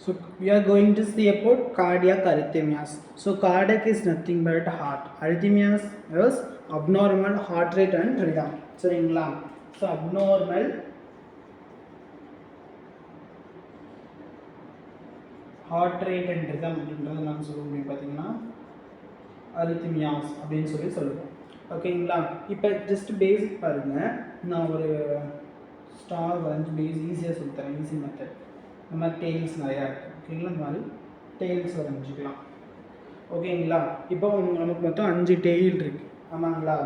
So we are going to see about cardiac arrhythmias. So cardiac is nothing but heart. Arrhythmias is abnormal heart rate and rhythm. சரிங்களா? So abnormal heart rate and rhythm அப்படின்றது நான் சொல்ல முடியும் பார்த்தீங்கன்னா arrhythmias அப்படின்னு சொல்லுவோம். ஓகேங்களா? இப்போ ஜஸ்ட் பேசிக் பாருங்க. நான் ஒரு ஸ்டார் வரைஞ்சி ஈஸியாக சொல்லித்தரேன், ஈஸி மெத்தட். இந்த மாதிரி டெய்ல்ஸ் நிறையா இருக்குது. ஓகேங்களா? இந்த மாதிரி டெய்ல்ஸ் வரைஞ்சிக்கலாம். ஓகேங்களா? இப்போ நமக்கு மொத்தம் 5 டெய்ல் இருக்குது. ஆமாங்களா?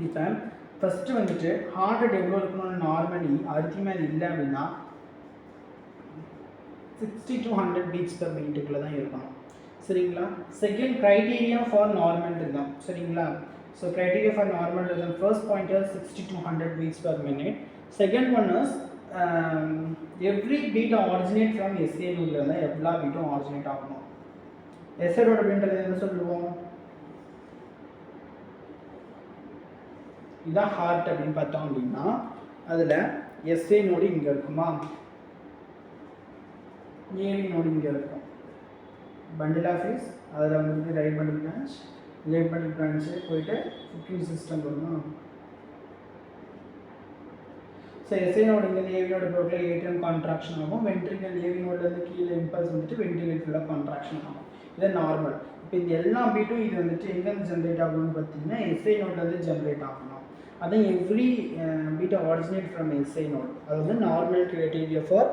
இப்போ ஃபஸ்ட்டு வந்துட்டு ஹார்ட் ரேட் எவ்வளோ இருக்கணும்னு நார்மலி அரித்மியா இல்லை அப்படின்னா 60 to 100 beats per minuteக்குள்ளே தான் இருக்கணும். சரிங்களா? Second criteria for normal rhythm. சரிங்களா? So criteria for normal rhythm first point is 60 to 100 beats per minute. Second one is every beat originate from SA நோடில் தான் எல்லா பீட்டும் ஆரிஜினேட் ஆகணும். எஸ்ஏ நோட் அப்படின்றது என்ன சொல்லுவோம்? இதான் ஹார்ட் அப்படின்னு பார்த்தோம் அப்படின்னா அதில் எஸ்ஏ நோடு இங்கே இருக்குமா, ஏவி நோடு இங்கே இருக்கும். பண்டில் ஆஃப் இஸ் அதில் வந்துட்டு right bundle branch, left bundle branch போயிட்டு ஃபிஃப்டின் சிஸ்டம் வருமா. ஸோ எஸ்ஏ நோடு இங்கே ஏவி நோடு போக்கில் ஏடிஎம் கான்ட்ராக்ஷன் ஆகும். வென்ட்ரிகல் ஏவி நோட்லேருந்து கீழே இம்பல்ஸ் வந்துட்டு வென்ட்ரிகல் ஃபுல்லாக கான்ட்ராக்ஷன் ஆகும். இது நார்மல். இப்போ இந்த எல்லா பீட்டும் இது வந்துட்டு எங்கேருந்து ஜென்ரேட் ஆகணும்னு பார்த்தீங்கன்னா எஸ்ஏ நோட்லேருந்து ஜென்ரேட் ஆகணும். அதான் every beat originate from SA node. அது வந்து normal criteria for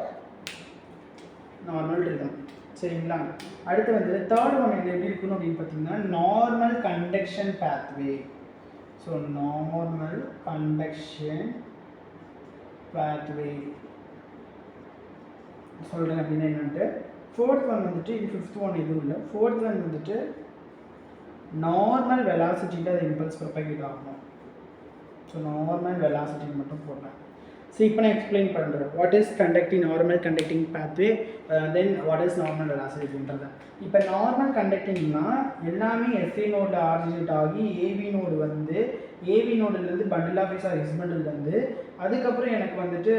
normal rhythm. சரிங்களா? அடுத்து வந்து தேர்ட் ஒன் இது எப்படி இருக்கணும் அப்படின்னு பார்த்தீங்கன்னா normal conduction pathway. So normal conduction pathway சொல்கிறேன் அப்படின்னா என்னன்ட்டு. ஃபோர்த் ஒன் வந்துட்டு இது ஃபிஃப்த் ஒன் எதுவும் இல்லை. ஃபோர்த் ஒன் வந்துட்டு நார்மல் வெலாசிட்டியில் அது இம்பல்ஸ் ப்ரொபகேட் ஆகணும். ஸோ நார்மல் வெலாசிட்டி மட்டும் போடுறேன். ஸோ இப்போ நான் எக்ஸ்பிளைன் பண்ணுறேன் what is conducting normal conducting pathway, then what is normal velocity அப்படின்றத. இப்போ நார்மல் கண்டக்டிங்னா எல்லாமே எஸ்ஏ நோடில் ஆரிஜினேட் ஆகி ஏவி நோடு வந்து ஏவி நோடுலேருந்து bundle of His or His bundle அதுக்கப்புறம் எனக்கு வந்துட்டு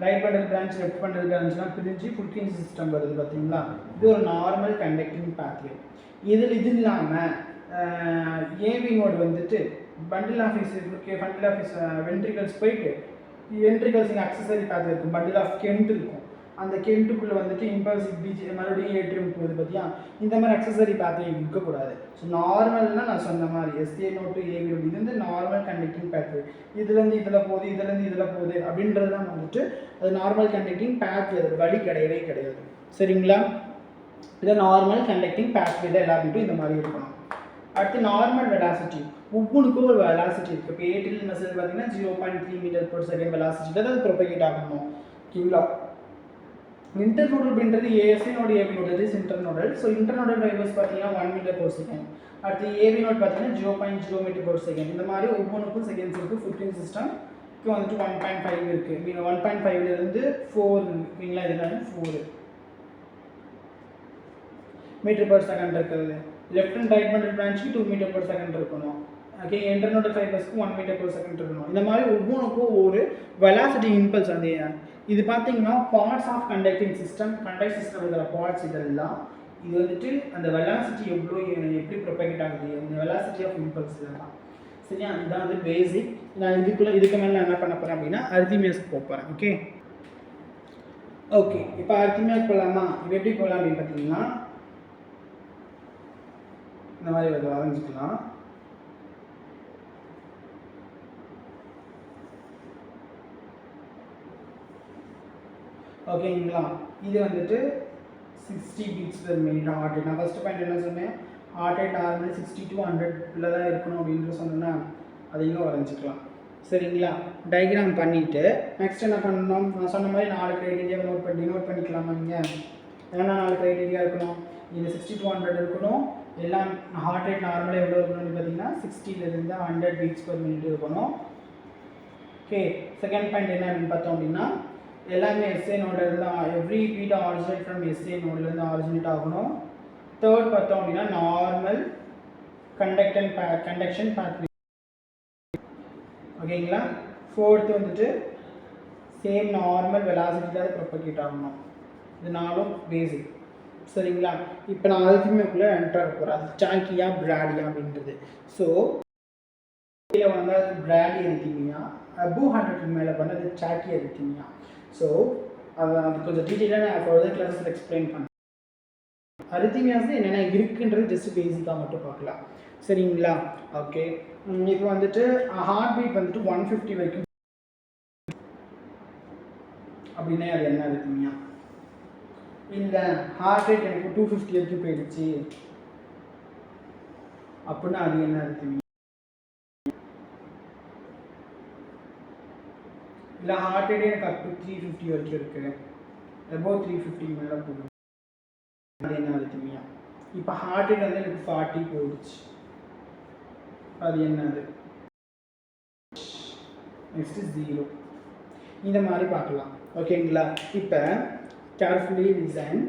right bundle branch left bundle பிரான்ச்லாம் பிரிஞ்சு ஃபுல்கின் சிஸ்டம் வருது பார்த்தீங்களா. இது ஒரு நார்மல் கண்டக்டிங் பாத்வே. இது இல்லாமல் ஏவி நோடு வந்துட்டு bundle of His bundle of His ventricles போயிட்டு வென்ட்ரிகல்ஸ் இங்கே அக்சசரி பாத்வே இருக்கும். பண்டில் ஆஃப் கெண்ட் இருக்கும். அந்த கெண்ட்டுக்குள்ளே வந்துட்டு இம்பல்ஸ் பிஜி மறுபடியும் ஏற்றியும் போகுது பார்த்தியா. இந்த மாதிரி அக்சசரி பாத்வே இருக்கக்கூடாது. ஸோ நார்மல்னால் நான் சொன்ன மாதிரி SA node to AV node இது வந்து நார்மல் கண்டக்டிங் பாத்வே. இதுலேருந்து இதில் போகுது, இதுலேருந்து இதில் போகுது அப்படின்றது தான் வந்துட்டு அது நார்மல் கண்டக்டிங் பாத்வே. வழி கிடையவே கிடையாது. சரிங்களா? இதை நார்மல் கண்டக்டிங் பாத்வே தான் எல்லா வீட்டும் இந்த மாதிரி இருக்கணும். அடுத்து நார்மல் வெலாசிட்டி. ஒவ்வொன்றுக்கும் ஒரு வெலாசிட்டி இருக்குது. இப்போ ஏடிஎல் மெசேஜ் பார்த்தீங்கன்னா 0.3 மீட்டர் per செகண்ட் வெலாசிட்டியில் அது ப்ரொபகேட் ஆகணும். ஓகேங்களா? இன்டர்நோடல் அப்படின்றது A SA node AV node is internodal. So internodal fibres பார்த்தீங்கன்னா 1 மீட்டர் per செகண்ட். அடுத்து ஏவி நோட் பார்த்தீங்கன்னா 0.0 மீட்டர் per செகண்ட். இந்த மாதிரி ஒவ்வொன்றுக்கும் செகண்ட்ஸ் இருக்குது. 15 சிஸ்டம்க்கு வந்துட்டு 1.5 இருக்குது. நீங்கள் 1.5லேருந்து 4 இருக்குங்களா. இதனால 4 மீட்டர் per செகண்ட் இருக்கிறது. லெஃப்ட் அண்ட் ரைட் பண்டில் பிரான்ச்சுக்கு 2 மீட்டர் per செகண்ட் இருக்கணும். ஓகே, இன்டர்நோடல் ஃபைபர்ஸ்க்கு 1 மீட்டர் per செகண்ட் இருக்கணும். இந்த மாதிரி ஒவ்வொன்றுக்கும் ஒரு வெலாசிட்டி இம்பல்ஸ். அந்த இது பார்த்தீங்கன்னா parts of conducting system. Conduct system இருக்கிற பார்ட்ஸ் இதெல்லாம் இது வந்துட்டு அந்த வெலாசிட்டி எவ்வளோ எப்படி ப்ரொபகேட் ஆகுது, அந்த வெலாசிட்டி ஆஃப் இம்பல்ஸ் இதெல்லாம். சரியா? இதுதான் வந்து பேசிக். நான் இதுக்கு மேலே நான் என்ன பண்ண போகிறேன் அப்படின்னா அரித்மியாஸ்க்கு போக போகிறேன். ஓகே ஓகே இப்போ அரித்மியாஸ் போகலாமா? இப்போ எப்படி போகலாம் அப்படின்னு பார்த்தீங்கன்னா இந்த மாதிரி வரைஞ்சிக்கலாம். ஓகேங்களா? இது வந்துட்டு 60 beats per minute heart rate. நான் ஃபஸ்ட்டு பாயிண்ட் என்ன சொன்னேன்? ஹார்ட் ரேட் நார்மலி 60 to 100 தான் இருக்கணும் அப்படின்ட்டு சொன்னேன்னா அதையும் வரைஞ்சிக்கலாம். சரிங்களா? டயக்ராம் பண்ணிவிட்டு நெக்ஸ்ட் என்ன பண்ணணும்? நான் சொன்ன மாதிரி 4 க்ரைட்டீரியா நோட் பண்ணிக்கலாமா? இங்கே என்னென்னா 4 க்ரைட்டீரியா இருக்கணும். இது 60 to 100 இருக்கணும். எல்லாம் ஹார்ட் ரேட் நார்மலாக எவ்வளோ இருக்கணும்னு பார்த்தீங்கன்னா 60லேருந்து 100 beats per minute இருக்கணும். ஓகே, செகண்ட் பாயிண்ட் என்ன அப்படின்னு பார்த்தோம் அப்படின்னா எல்லாமே எஸ்ஏ நோடில் இருந்தால் every beat originate from SA நோட்லேருந்து ஆரிஜினேட் ஆகணும். தேர்ட் பார்த்தோம் அப்படின்னா நார்மல் கண்டக்ஷன் பாத்வே. ஓகேங்களா? ஃபோர்த்து வந்துட்டு சேம் நார்மல் வெலாசிட்டியில் அது ப்ரொபகேட் ஆகணும். இதனாலும் பேசிக். சரிங்களா? இப்போ நான் அரித்மியாக்குள்ளே என்டர் ஆக போகிறேன். அது சாக்கியா பிராடியா அப்படின்றது. ஸோ கீழே வந்து அது பிராடி அரித்மியா, அபோவ் 100 மேலே பண்ண அது சாக்கி அரித்மியா. ஸோ அது கொஞ்சம் டீட்டெயிலாக நான் ஃபர்தர் கிளாஸில் எக்ஸ்பிளைன் பண்ணேன். அரித்மியாஸ் என்னென்ன இருக்குன்றது ஜஸ்ட் பேசிக்காக மட்டும் பார்க்கலாம். சரிங்களா? ஓகே. இப்போ வந்துட்டு ஹார்ட் பீட் வந்துட்டு 150 வரைக்கும் அப்படின்னா அது என்ன அரித்மியா? இல்லை ஹார்ட் ரேட் எனக்கு 250 வரைக்கும் போயிடுச்சு அப்படின்னா அது என்ன அரித்மியா? இல்லை ஹார்ட் ரேட் எனக்கு அப் டு 350 வரைக்கும் இருக்குது, அபோவ் 350 மேலே போகும், அது என்ன அரித்மியா? இப்போ ஹார்ட் ரேட் வந்து எனக்கு 40 போயிடுச்சு, அது என்னது? நெக்ஸ்ட்டு 0. இந்த மாதிரி பார்க்கலாம். ஓகேங்களா? இப்போ carefully listen.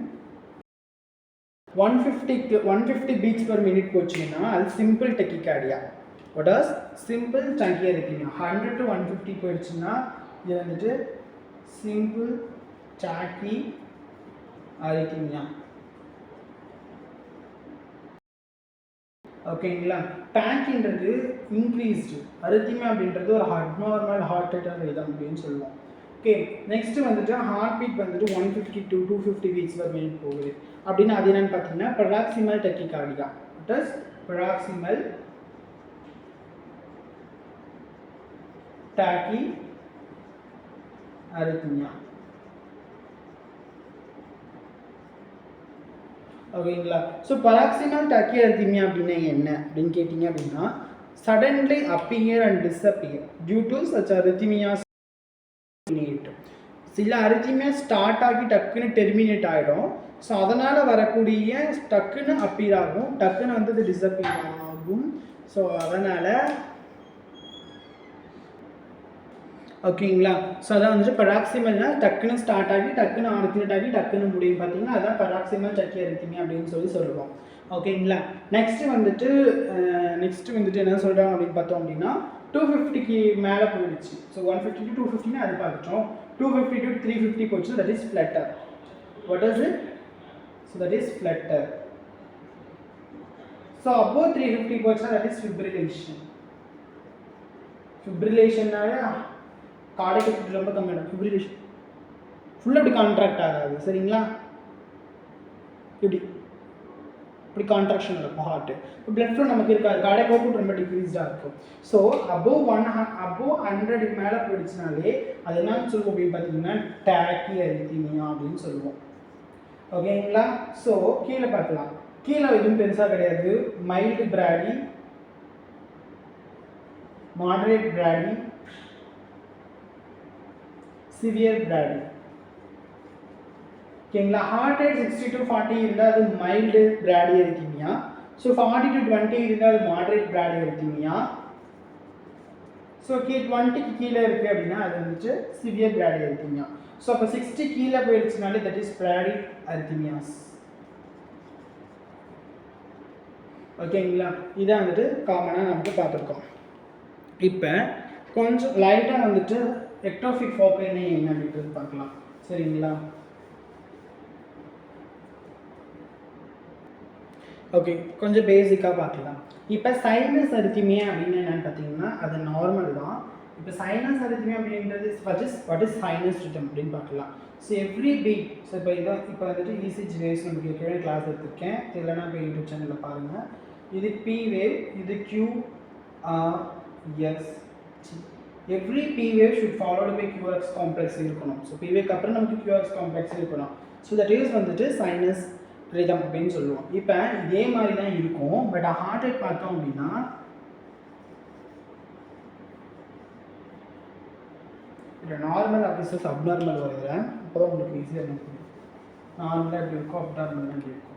150 beats per minute போச்சுன்னா அது simple tachycardia. What as simple tachyarrhythmia. 100 to 150 போயிடுச்சுன்னா இது வந்துட்டு சிம்பிள் டாக்கி அரித்மியா. ஓகேங்களா? டாக்கின்றது இன்க்ரீஸ்டு, அரித்மியா அப்படின்றது ஒரு அப்நார்மல் ஹார்ட் ரேட்டாக ரிதம் அப்படின்னு சொல்லுவோம். ஓகே. நெக்ஸ்ட்டு வந்துட்டு ஹார்ட் பீட் வந்துட்டு 150 to 250 பீட்ஸ் பர் மினிட் போகுது அப்படின்னா அது என்னென்னு பார்த்தீங்கன்னா paroxysmal tachycardia. What is paroxysmal tachyarrhythmia. ஓகேங்களா? ஸோ பராக்சிமல் டாக்கி அரித்மியா அப்படின்னா என்ன அப்படின்னு கேட்டிங்க அப்படின்னா suddenly appear and disappear due to such arrhythmias. சில அரித்மியா ஸ்டார்ட் ஆகி டக்குன்னு டெர்மினேட் ஆகிடும். ஸோ அதனால் வரக்கூடிய டக்குன்னு அப்பீர் ஆகும், டக்குன்னு வந்து அது டிஸ்அப்பியர் ஆகும். ஸோ அதனால் ஓகேங்களா? ஸோ அதான் வந்துட்டு பராக்சிமல்னா டக்குன்னு ஸ்டார்ட் ஆகி டக்குன்னு ஆரித்மியேட் ஆகி டக்குன்னு முடியும் பார்த்தீங்கன்னா அதான் பராக்சிமல் டாக்கி அரித்மியா அப்படின்னு சொல்லுவோம். ஓகேங்களா? நெக்ஸ்ட்டு வந்துட்டு என்ன சொல்கிறாங்க அப்படின்னு பார்த்தோம் அப்படின்னா 250க்கு மேலே போயிடுச்சு. ஸோ 150 to 250 அது பார்த்துட்டோம். 250 to 350 போச்சு, that is flutter. What is it? So that is flutter. So above 350 போச்சுன்னா தட் இஸ் ஃபிப்ரிலேஷன். ஃபிப்ரிலேஷன்னாலே கார்டியக் ரொம்ப கம்மியாகும். ஃபிப்ரிலேஷன் ஃபுல்லாக இப்படி கான்ட்ராக்ட் ஆகாது. சரிங்களா? இப்படி கான்ட்ராக்ஷன் இருக்கும் ஹார்ட்டு. இப்போ பிளட் ஃப்ளோ நமக்கு இருக்காது, கார்டியக் அவுட்புட் ரொம்ப டிக்ரீஸ்டாக இருக்கும். ஸோ அபோவ் 100க்கு மேலே போயிடுச்சுனாலே அது என்னன்னு சொல்லுவோம் அப்படின்னு பார்த்தீங்கன்னா டாக்கி அரித்மியா அப்படின்னு சொல்லுவோம். ஓகேங்களா? ஸோ கீழே பார்க்கலாம். கீழே எதுவும் பெருசாக கிடையாது. Mild brady, moderate brady, severe brady. ஓகேங்களா? ஹார்ட் ரேட் 60 to 40 இருந்தால் அது mild brady arrhythmia. So 40 to 20 இருந்தால் அது மாடரேட் பிராடி அரித்மியா. ஸோ 20க்கு கீழே இருக்குது அப்படின்னா அது வந்துட்டு சிவியர் பிராடி அரித்மியா. ஸோ அப்போ 60 கீழே போயிடுச்சுனாலே தட் இஸ் பிராடி அரித்மியாஸ். ஓகேங்களா? இதான் வந்துட்டு காமனாக நமக்கு பார்த்துருக்கோம். இப்போ கொஞ்சம் லைட்டாக வந்துட்டு எக்டோபிக் ஃபோக்கைனா என்ன அப்படின்றது பார்க்கலாம். சரிங்களா? ஓகே, கொஞ்சம் பேசிக்காக பார்க்கலாம். இப்போ சைனஸ் அரித்மியா அப்படின்னு என்னென்னு பார்த்தீங்கன்னா அது நார்மல் தான். இப்போ சைனஸ் அரித்மியா அப்படின்றது வாட் இஸ் சைனஸ் ரிதம் அப்படின்னு பார்க்கலாம். So every beat. ஸோ இப்போ வந்துட்டு இசிஜி வேவ்ஸ் நமக்கு ஏற்கனவே கிளாஸ் எடுத்துருக்கேன், இல்லைனா இப்போ யூடியூப் சேனலில் பாருங்கள். இது பி வேவ், இது Q R S. Every P wave should followed by QRS complex இருக்கணும். ஸோ பி வேவ்க்கு அப்புறம் நமக்கு கியூஆர்எக்ஸ் காம்ப்ளெக்ஸ் இருக்கணும். ஸோ தட் இஸ் வந்துட்டு சைனஸ் ரிதம் அப்படின்னு சொல்லுவோம். இப்போ இதே மாதிரி தான் இருக்கும். பட் ஹார்ட் ரேட் பார்த்தோம் அப்படின்னா இல்லை நார்மல் அப்படி அப்நார்மல் வருகிறேன். அப்போ தான் உங்களுக்கு ஈஸியாக இருக்கும். நார்மலாக எப்படி இருக்கும், அப்நார்மலாக எப்படி இருக்கும்.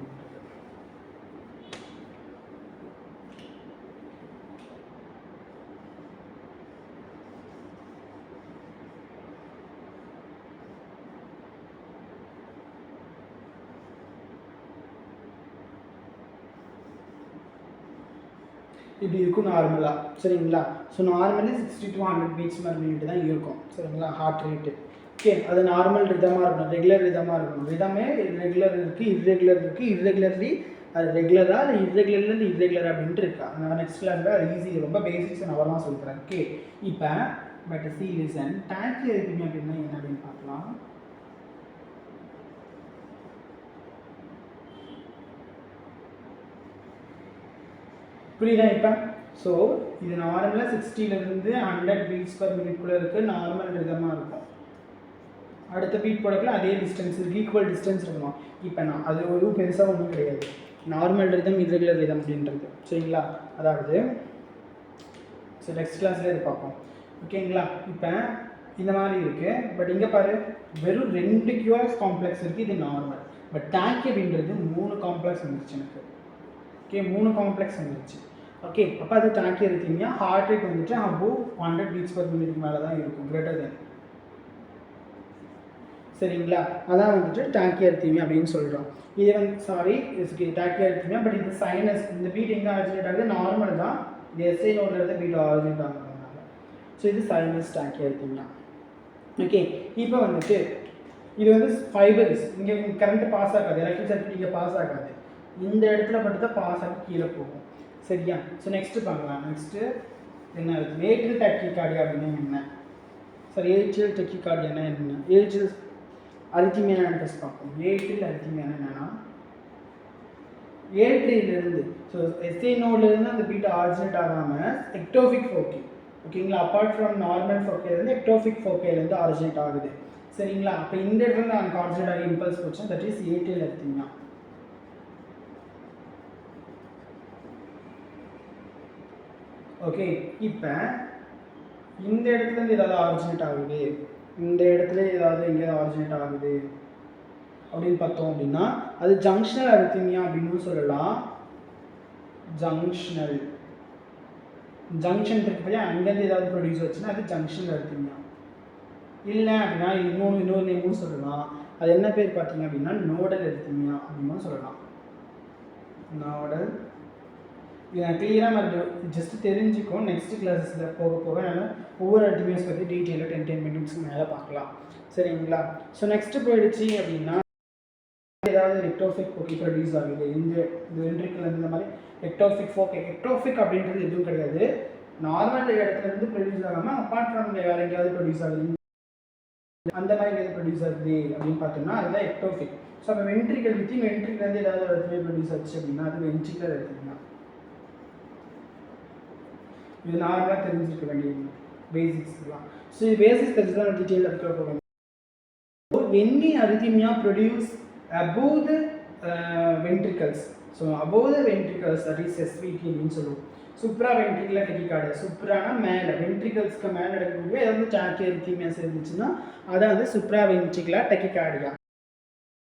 இப்படி இருக்கும் நார்மலாக. சரிங்களா? So normally 60 to 100 beats per minute தான் இருக்கும். சரிங்களா? Heart rate. ஓகே, அது நார்மல் ரிதமாக இருக்கணும், ரெகுலர் ரிதமாக இருக்கணும். ரிதமே ரெகுலர் இருக்குது, இர்ரெகுலர் இருக்குது, இர்ரெகுலர்லி அது ரெகுலராக அது இர்ரெகுலர்லேருந்து இர்ரெகுலர் அப்படின்ட்டு இருக்கா. நான் நெக்ஸ்ட் கிளாஸில் அது ஈஸி, ரொம்ப பேசிக்ஸ் நான் வரலாம் சொல்லித்தரேன். ஓகே, இப்போ பட் சி லிசன், டாக்கி எரித்மியா அப்படின்னா என்ன அப்படின்னு பார்க்கலாம். புரியுதா இப்போ? ஸோ இது நார்மலாக 60லேருந்து 100 பீட்ஸ் பர் மினிட்குள்ளே இருக்குது, நார்மல் ரிதமாக இருக்கும். அடுத்த பீட் போடக்குள்ள அதே டிஸ்டன்ஸ் இருக்குது, ஈக்குவல் டிஸ்டன்ஸ் இருக்கணும். இப்போ நான் அது ஒரு பெருசாக ஒன்றும் கிடையாது, நார்மல் ரிதம் இர்ரெகுலர் ரிதம் அப்படின்றது. சரிங்களா? அதாவது ஸோ நெக்ஸ்ட் கிளாஸில் இது பார்ப்போம். ஓகேங்களா? இப்போ இந்த மாதிரி இருக்குது, பட் இங்கே பாரு வெறும் 2 கியூஆர்எஸ் காம்ப்ளெக்ஸ் இருக்குது, இது நார்மல். பட் டாக்கி அப்படின்றது 3 காம்ப்ளெக்ஸ் வந்துருச்சு எனக்கு. ஓகே, 3 காம்ப்ளெக்ஸ் வந்துருச்சு. ஓகே, அப்போ அது டாக்கி எரித்மியா. ஹார்ட் ரேட் வந்துட்டு அபோவ் 100 பீட்ஸ் பர் மினிட்க்கு மேலே தான் இருக்கும், கிரேட்டர் தென். சரிங்களா? அதான் வந்துட்டு டாக்கி எரித்மியா அப்படின்னு சொல்கிறோம். இது வந்து சாரி டாக்கி எரித்மியா, பட் இது சைனஸ். இந்த பீட் எங்கே ஆரிஜினேட் ஆகுது? நார்மல் தான், இது எஸ்ஐ நோடில் இருந்து பீட் ஆரிஜினேட் ஆகுறதுனால. ஸோ இது சைனஸ் டாக்கி எரித்மியா. ஓகே, இப்போ வந்துட்டு இது வந்து ஃபைபர்ஸ், இங்கே கரண்ட் பாஸ் ஆகாது, எலக்ட்ரிக் சர்க்யூட் இங்கே பாஸ் ஆகாது, இந்த இடத்துல மட்டும் தான் பாஸ் ஆகி கீழே போகும். சரியா? ஸோ நெக்ஸ்ட்டு பார்க்கலாம். நெக்ஸ்ட்டு என்ன இருக்குது? ஏட்ரியல் டக்கிகார்டியா அப்படின்னா என்ன? சார், ஏட்ரியல் டக்கிகார்டியானா என்ன? ஏட்ரியல் அரித்மியா டெஸ்ட் பார்ப்போம். ஏட்ரியல் அரித்மியா என்னன்னா, ஏட்ரியலிருந்து ஸோ எஸ்ஐ நோட்லேருந்து அந்த பீட் ஆரிஜினேட் ஆகாமல் எக்டோஃபிக் ஃபோக்கே, ஓகேங்களா, அப்பார்ட் ஃப்ரம் நார்மல் ஃபோக்கேலேருந்து எக்டோஃபிக் ஃபோக்கேலேருந்து ஆரிஜினேட் ஆகுது. சரிங்களா? அப்போ இந்த இடத்துல நான் ஆரிஜினேட் ஆகி இம்பல்ஸ் போச்சு, that is atrial arrhythmia. Okay, இப்போ இந்த இடத்துலேருந்து ஏதாவது ஆரிஜினேட் ஆகுது, இந்த இடத்துல ஏதாவது எங்கேயாவது ஆரிஜினேட் ஆகுது அப்படின்னு பார்த்தோம் அப்படின்னா அது ஜங்ஷனல் அரித்மியா அப்படின்னு சொல்லலாம். ஜங்ஷனல் ஜங்ஷன் இருக்கு, அங்கேருந்து ஏதாவது ப்ரொடியூஸ் ஆச்சுன்னா அது ஜங்ஷனல் அரித்மியா. இல்லை அப்படின்னா இன்னொரு நேமும் சொல்லலாம். அது என்ன பேர் பார்த்தீங்க அப்படின்னா நோடல் அரித்மியா அப்படின்னு சொல்லலாம். நோடல். இது நான் கிளியராக நான் ஜஸ்ட் தெரிஞ்சுக்கும். நெக்ஸ்ட் கிளாஸஸில் போக போக நான் ஒவ்வொரு அரித்மியாஸ் பற்றி டீட்டெயிலாக 10 மினிட்ஸ்க்கு மேலே பார்க்கலாம். சரிங்களா? ஸோ நெக்ஸ்ட்டு போயிடுச்சு அப்படின்னா ஏதாவது எக்டோஃபிக் ஃபோக்கே ப்ரொடியூஸ் ஆகுது, இந்த வென்ட்ரிக்கிள் இந்த மாதிரி எக்டோஃபிக் ஃபோக்கே. எக்டோஃபிக் அப்படின்றது எதுவும் கிடையாது, நார்மல் இடத்துலேருந்து ப்ரொடியூஸ் ஆகாமல் அப்பார்ட் ஃப்ரம் வேறு எங்கேயாவது ப்ரொடியூஸ் ஆகுது, அந்த மாதிரி எதாவது ப்ரொடியூஸ் ஆகுது அப்படின்னு பார்த்தோம்னா அதுதான் எக்டோஃபிக். ஸோ அப்போ வென்ட்ரிக்கல் வித்தின் வென்ட்ரிக்கிலேருந்து ஏதாவது ஒரு இடத்துல ப்ரொடியூஸ் ஆச்சு அப்படின்னா அது வென்ட்ரிக்கல் எடுத்துக்கலாம். இது நார்மலாக தெரிஞ்சிருக்க வேண்டியது பேசிக்ஸ்லாம். ஸோ இது பேசிக்ஸ் தெரிஞ்சு தான் டீட்டெயில் எடுக்க போகிறோம். Any arrhythmia produce above the ventricles. So above the ventricles, that is SVT அப்படின்னு சொல்லுவோம். supraventricular tachycardia. சுப்ரானா மேலே, வென்ட்ரிகல்ஸ்க்கு மேலே நடக்கக்கூடிய ஏதாவது டாக்கி எரித்மியாஸ் இருந்துச்சுன்னா அதான் வந்து supraventricular tachycardia.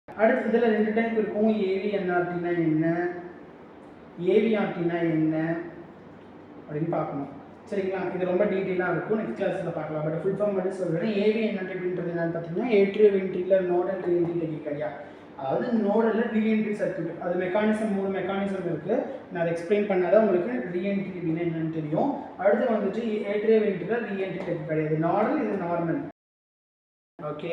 அடுத்து இதில் 2 டைப் இருக்கும். ஏவிஎன்ஆர்டினா என்ன, ஏவிஆர்டினா என்ன அப்படின்னு பார்க்கணும். சரிங்களா? இது ரொம்ப டீட்டெயிலாக இருக்கும், நெக்ஸ்ட் கிளாஸில் பார்க்கலாம். பட் ஃபுல் ஃபார்ம் மட்டும் சொல்கிறேன். ஏவிஎன்ஆர்டி அப்படின்றது என்னன்னு பார்த்தீங்கன்னா ஏட்ரியோ வென்ட்ரிகுலர் நோடல் ரீஎன்ட்ரி டக்கிகார்டியா. அதாவது நோடலில் ரீஎன்ட்ரி சர்க்யூட், அது மெக்கானிசம் 3 மெக்கானிசம் இருக்குது. நான் அதை எக்ஸ்பிளைன் பண்ணாதான் உங்களுக்கு ரீஎன்ட்ரி அப்படின்னா என்னன்னு தெரியும். அடுத்து வந்துட்டு ஏட்ரியோ வென்ட்ரிகுலர் ரீஎன்ட்ரி டக்கிகார்டியா. இது நார்மல், இது நார்மல். ஓகே.